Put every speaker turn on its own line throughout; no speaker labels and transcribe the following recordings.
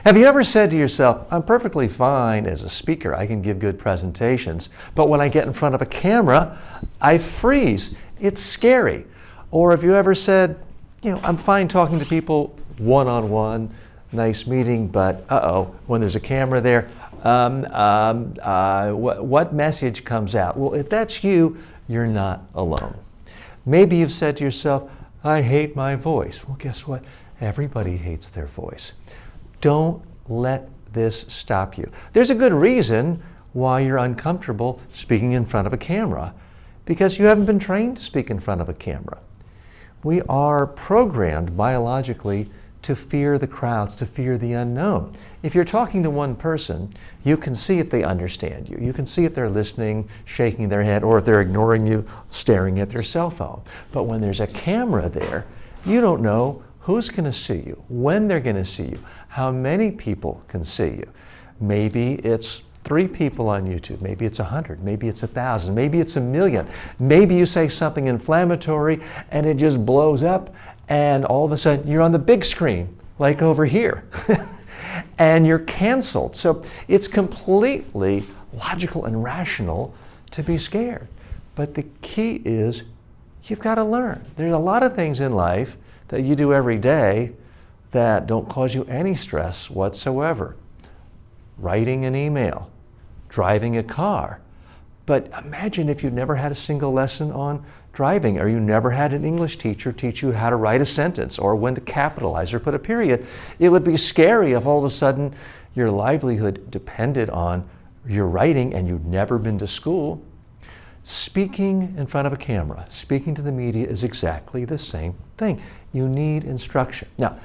Have you ever said to yourself, I'm perfectly fine as a speaker, I can give good presentations, but when I get in front of a camera, I freeze. It's scary. Or have you ever said, I'm fine talking to people one-on-one, nice meeting, but when there's a camera there, what message comes out? Well, if that's you, you're not alone. Maybe you've said to yourself, I hate my voice. Well, guess what? Everybody hates their voice. Don't let this stop you. There's a good reason why you're uncomfortable speaking in front of a camera, because you haven't been trained to speak in front of a camera. We are programmed biologically to fear the crowds, to fear the unknown. If you're talking to one person, you can see if they understand you. You can see if they're listening, shaking their head, or if they're ignoring you, staring at their cell phone. But when there's a camera there, you don't know who's going to see you, when they're going to see you, how many people can see you. Maybe it's 3 people on YouTube, maybe it's 100, maybe it's 1,000, maybe it's 1,000,000. Maybe you say something inflammatory and it just blows up, and all of a sudden you're on the big screen, like over here, and you're canceled. So it's completely logical and rational to be scared. But the key is you've got to learn. There's a lot of things in life that you do every day that don't cause you any stress whatsoever. Writing an email, driving a car. But imagine if you'd never had a single lesson on driving, or you never had an English teacher teach you how to write a sentence, or when to capitalize or put a period. It would be scary if all of a sudden your livelihood depended on your writing and you'd never been to school. Speaking in front of a camera, speaking to the media is exactly the same thing. You need instruction. Now,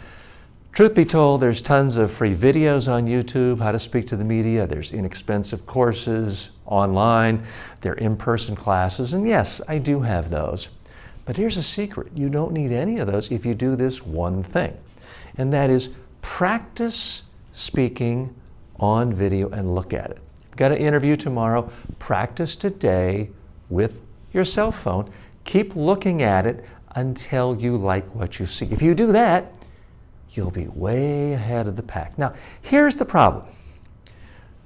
truth be told, there's tons of free videos on YouTube, how to speak to the media. There's inexpensive courses online. There are in-person classes, and yes, I do have those. But here's a secret. You don't need any of those if you do this one thing, and that is practice speaking on video and look at it. Got an interview tomorrow. Practice today with your cell phone. Keep looking at it until you like what you see. If you do that, you'll be way ahead of the pack. Now, here's the problem.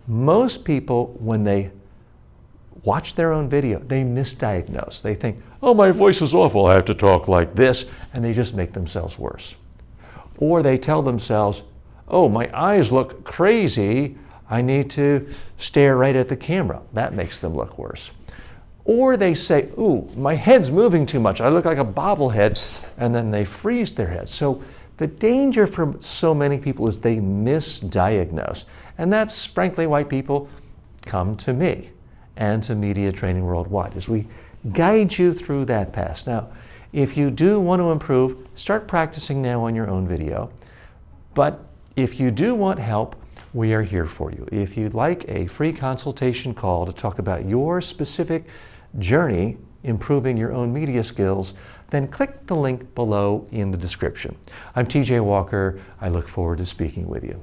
Most people, when they watch their own video, they misdiagnose. They think, oh, my voice is awful, I have to talk like this, and they just make themselves worse. Or they tell themselves, oh, my eyes look crazy, I need to stare right at the camera. That makes them look worse. Or they say, ooh, my head's moving too much, I look like a bobblehead, and then they freeze their head. So the danger for so many people is they misdiagnose. And that's frankly why people come to me and to Media Training Worldwide, as we guide you through that path. Now, if you do want to improve, start practicing now on your own video. But if you do want help, we are here for you. If you'd like a free consultation call to talk about your specific journey improving your own media skills, then click the link below in the description. I'm TJ Walker. I look forward to speaking with you.